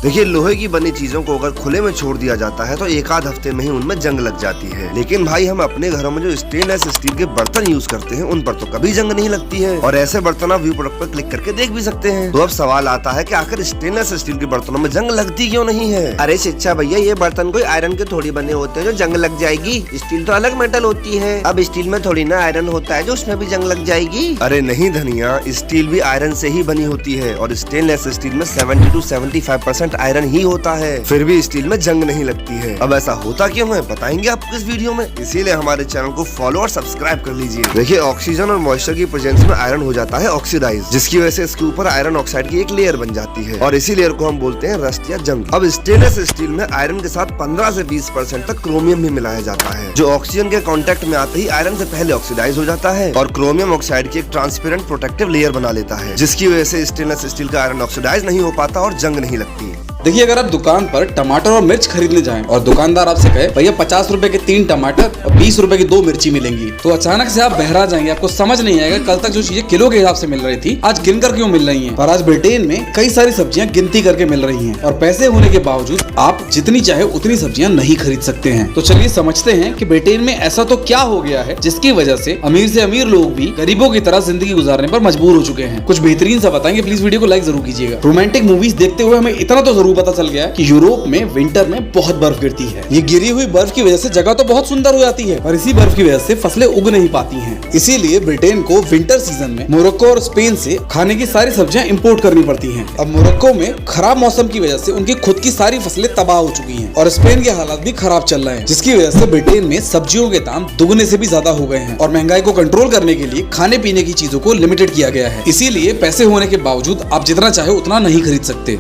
देखिए, लोहे की बनी चीजों को अगर खुले में छोड़ दिया जाता है तो एक आध हफ्ते में ही उनमें जंग लग जाती है, लेकिन भाई हम अपने घरों में जो स्टेनलेस स्टील के बर्तन यूज करते हैं उन पर तो कभी जंग नहीं लगती है। और ऐसे बर्तन आप व्यू प्रोडक्ट पर क्लिक करके देख भी सकते हैं। तो अब सवाल आता है कि आखिर स्टेनलेस स्टील के बर्तनों में जंग लगती क्यों नहीं है? अरे शिक्षा भैया, ये बर्तन कोई आयरन के थोड़ी बने होते हैं जो जंग लग जाएगी। स्टील तो अलग मेटल होती है। अब स्टील में थोड़ी ना आयरन होता है जो उसमें भी जंग लग जाएगी। अरे नहीं धनिया, स्टील भी आयरन से ही बनी होती है और स्टेनलेस स्टील में 70 to 75% आयरन ही होता है, फिर भी स्टील में जंग नहीं लगती है। अब ऐसा होता क्यों है बताएंगे आपको इस वीडियो में, इसीलिए हमारे चैनल को फॉलो और सब्सक्राइब कर लीजिए। देखिए, ऑक्सीजन और मॉइस्चर की प्रेजेंस में आयरन हो जाता है ऑक्सीडाइज, जिसकी वजह से इसके ऊपर आयरन ऑक्साइड की एक लेयर बन जाती है और इसी लेयर को हम बोलते हैं रस्ट या जंग। अब स्टेनलेस स्टील में आयरन के साथ 15 से 20% तक क्रोमियम भी मिलाया जाता है, जो ऑक्सीजन के कांटेक्ट में आते ही आयरन से पहले ऑक्सीडाइज हो जाता है और क्रोमियम ऑक्साइड की एक ट्रांसपेरेंट प्रोटेक्टिव लेयर बना लेता है, जिसकी वजह से स्टेनलेस स्टील का आयरन ऑक्सीडाइज नहीं हो पाता और जंग नहीं लगती। देखिए, अगर आप दुकान पर टमाटर और मिर्च खरीदने जाएं और दुकानदार आपसे कहे भैया 50 रुपए के 3 टमाटर और 20 रुपए की 2 मिर्ची मिलेंगी, तो अचानक से आप बहरा जाएंगे। आपको समझ नहीं आएगा कल तक जो चीजें किलो के हिसाब से मिल रही थी आज गिनकर क्यों मिल रही हैं। पर आज ब्रिटेन में कई सारी सब्जियां गिनती करके मिल रही हैं और पैसे होने के बावजूद आप जितनी चाहे उतनी सब्जियां नहीं खरीद सकते हैं। तो चलिए समझते हैं कि ब्रिटेन में ऐसा तो क्या हो गया है जिसकी वजह से अमीर लोग भी गरीबों की तरह जिंदगी गुजारने पर मजबूर हो चुके हैं। कुछ बेहतरीन सा बताएंगे, प्लीज वीडियो को लाइक जरूर कीजिएगा। रोमांटिक मूवीज देखते हुए हमें इतना तो जरूर पता चल गया कि यूरोप में विंटर में बहुत बर्फ गिरती है। ये गिरी हुई बर्फ की वजह से जगह तो बहुत सुंदर हो जाती है और इसी बर्फ की वजह से फसलें उग नहीं पाती हैं। इसीलिए ब्रिटेन को विंटर सीजन में मोरक्को और स्पेन से खाने की सारी सब्जियां इंपोर्ट करनी पड़ती हैं। अब मोरक्को में खराब मौसम की वजह से उनकी खुद की सारी फसलें तबाह हो चुकी हैं और स्पेन के हालात भी खराब चल रहे हैं, जिसकी वजह से ब्रिटेन में सब्जियों के दाम दुगने से भी ज्यादा हो गए हैं और महंगाई को कंट्रोल करने के लिए खाने पीने की चीजों को लिमिटेड किया गया है। इसीलिए पैसे होने के बावजूद आप जितना चाहे उतना नहीं खरीद सकते।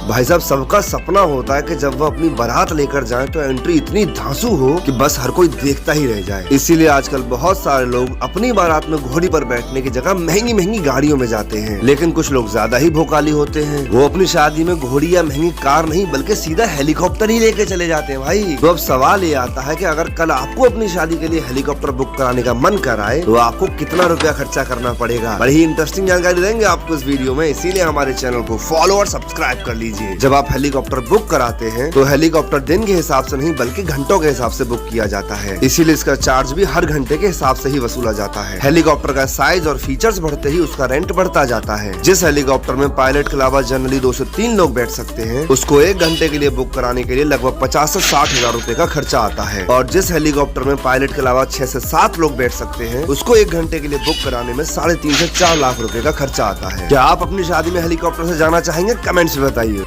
भाई साहब, सबका सपना होता है कि जब वो अपनी बारात लेकर जाएं तो एंट्री इतनी धांसू हो कि बस हर कोई देखता ही रह जाए। इसीलिए आजकल बहुत सारे लोग अपनी बारात में घोड़ी पर बैठने की जगह महंगी महंगी गाड़ियों में जाते हैं, लेकिन कुछ लोग ज्यादा ही भोकाली होते हैं। वो अपनी शादी में घोड़ी या महंगी कार नहीं बल्कि सीधा हेलीकॉप्टर ही लेके चले जाते हैं भाई। तो अब सवाल ये आता है कि अगर कल आपको अपनी शादी के लिए हेलीकॉप्टर बुक कराने का मन कराए तो आपको कितना रुपया खर्चा करना पड़ेगा। बड़ी इंटरेस्टिंग जानकारी देंगे आपको इस वीडियो में, इसीलिए हमारे चैनल को फॉलो और सब्सक्राइब कर लीजिए। जब आप हेलीकॉप्टर बुक कराते हैं तो हेलीकॉप्टर दिन के हिसाब से नहीं बल्कि घंटों के हिसाब से बुक किया जाता है, इसीलिए इसका चार्ज भी हर घंटे के हिसाब से ही वसूला जाता है। हेलीकॉप्टर का साइज और फीचर्स बढ़ते ही उसका रेंट बढ़ता जाता है। जिस हेलीकॉप्टर में पायलट के अलावा जनरली 2 से 3 लोग बैठ सकते हैं, उसको 1 घंटे के लिए बुक कराने के लिए लगभग 50 से 60 हजार रुपए का खर्चा आता है। और जिस हेलीकॉप्टर में पायलट के अलावा 6 से 7 लोग बैठ सकते हैं, उसको 1 घंटे के लिए बुक कराने में 3.5 से 4 लाख रुपए का खर्चा आता है। क्या आप अपनी शादी में हेलीकॉप्टर से जाना चाहेंगे? कमेंट्स में बताइए।